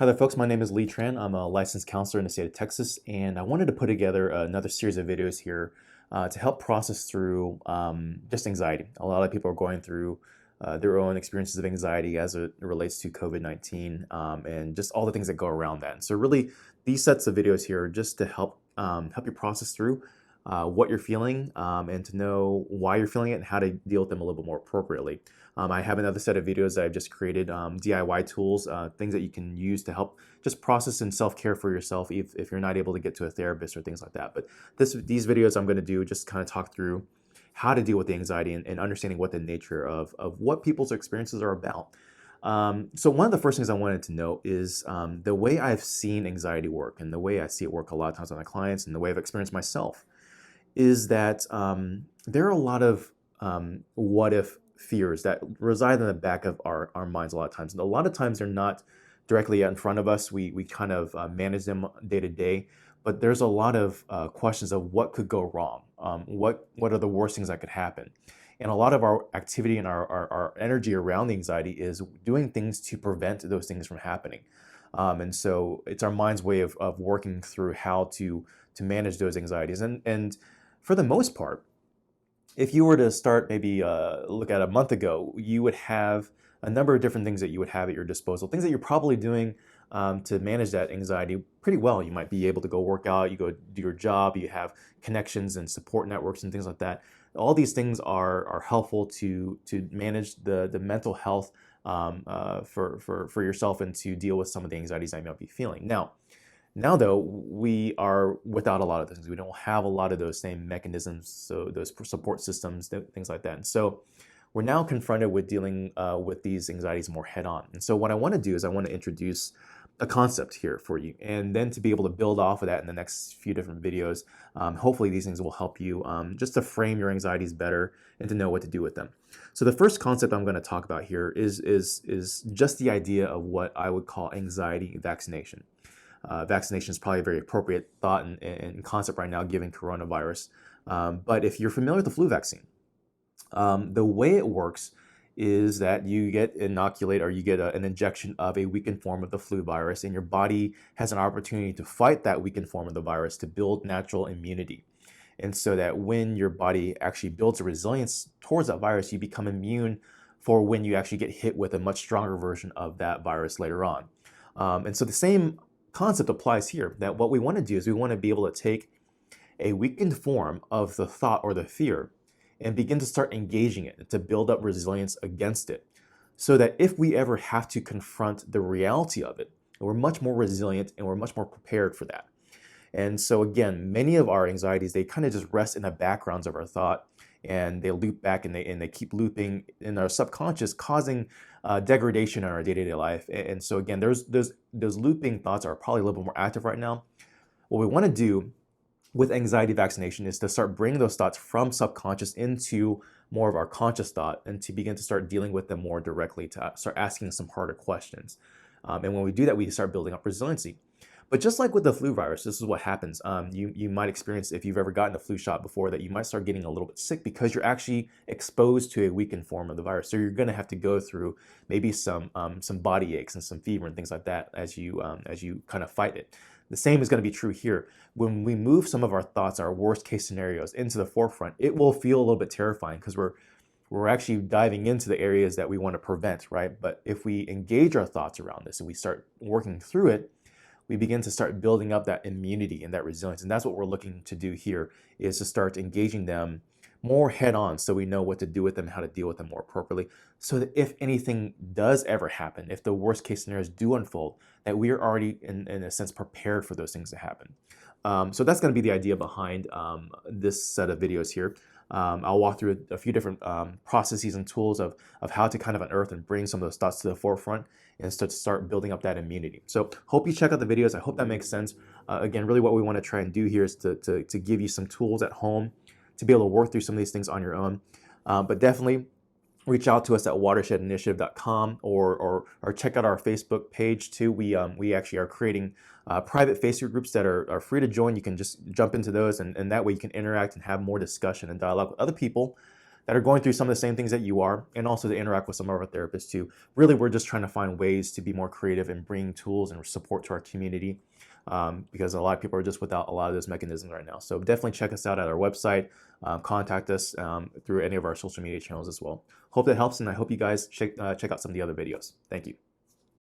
Hi there, folks. My name is Lee Tran. I'm a licensed counselor in the state of Texas, and I wanted to put together another series of videos here to help process through just anxiety. A lot of people are going through their own experiences of anxiety as it relates to COVID-19 and just all the things that go around that. And so, really, these sets of videos here are just to help you process through what you're feeling and to know why you're feeling it and how to deal with them a little bit more appropriately. I have another set of videos that I've just created, DIY tools, things that you can use to help just process and self-care for yourself if you're not able to get to a therapist or things like that. But these videos I'm going to do just kind of talk through how to deal with the anxiety and understanding what the nature of what people's experiences are about. So one of the first things I wanted to note is the way I've seen anxiety work and the way I see it work a lot of times with my clients and the way I've experienced myself is that there are a lot of what if fears that reside in the back of our minds a lot of times. And a lot of times they're not directly out in front of us. We kind of manage them day to day, but there's a lot of questions of what could go wrong. What are the worst things that could happen? And a lot of our activity and our energy around the anxiety is doing things to prevent those things from happening. And so it's our mind's way of working through how to manage those anxieties. And for the most part, if you were to start maybe look at a month ago, you would have a number of different things that you would have at your disposal, things that you're probably doing to manage that anxiety pretty well. You might be able to go work out, you go do your job, you have connections and support networks and things like that. All these things are helpful to manage the mental health for yourself and to deal with some of the anxieties that you might be feeling. Now, though, we are without a lot of things. We don't have a lot of those same mechanisms, so those support systems, things like that. And so we're now confronted with dealing with these anxieties more head on. And so what I want to do is I want to introduce a concept here for you, and then to be able to build off of that in the next few different videos. Hopefully these things will help you just to frame your anxieties better and to know what to do with them. So the first concept I'm going to talk about here is just the idea of what I would call anxiety vaccination. Vaccination is probably a very appropriate thought and concept right now given coronavirus. But if you're familiar with the flu vaccine, the way it works is that you get inoculated or you get an injection of a weakened form of the flu virus, and your body has an opportunity to fight that weakened form of the virus to build natural immunity. And so that when your body actually builds a resilience towards that virus, you become immune for when you actually get hit with a much stronger version of that virus later on. And so the same concept applies here, that what we want to do is we want to be able to take a weakened form of the thought or the fear and begin to start engaging it to build up resilience against it, so that if we ever have to confront the reality of it, we're much more resilient and we're much more prepared for that. And so again, many of our anxieties, they kind of just rest in the backgrounds of our thought, and they loop back and they keep looping in our subconscious, causing degradation in our day-to-day life. And so again, those looping thoughts are probably a little bit more active right now. What we want to do with anxiety vaccination is to start bringing those thoughts from subconscious into more of our conscious thought, and to begin to start dealing with them more directly, to start asking some harder questions. And when we do that, we start building up resiliency. But just like with the flu virus, this is what happens. You might experience, if you've ever gotten a flu shot before, that you might start getting a little bit sick because you're actually exposed to a weakened form of the virus. So you're going to have to go through maybe some body aches and some fever and things like that as you kind of fight it. The same is going to be true here. When we move some of our thoughts, our worst case scenarios, into the forefront, it will feel a little bit terrifying because we're actually diving into the areas that we want to prevent, right? But if we engage our thoughts around this and we start working through it, we begin to start building up that immunity and that resilience. And that's what we're looking to do here, is to start engaging them more head on, so we know what to do with them, how to deal with them more appropriately, so that if anything does ever happen, if the worst case scenarios do unfold, that we are already in a sense prepared for those things to happen. So that's going to be the idea behind this set of videos here. I'll walk through a few different processes and tools of how to kind of unearth and bring some of those thoughts to the forefront and start building up that immunity. So hope you check out the videos. I hope that makes sense. Again, really what we want to try and do here is to give you some tools at home to be able to work through some of these things on your own. But definitely reach out to us at watershedinitiative.com or check out our Facebook page too. We actually are creating private Facebook groups that are free to join. You can just jump into those, and that way you can interact and have more discussion and dialogue with other people that are going through some of the same things that you are, and also to interact with some of our therapists too. Really, we're just trying to find ways to be more creative and bring tools and support to our community, because a lot of people are just without a lot of those mechanisms right now. So definitely check us out at our website, contact us through any of our social media channels as well. Hope that helps, and I hope you guys check out some of the other videos. Thank you.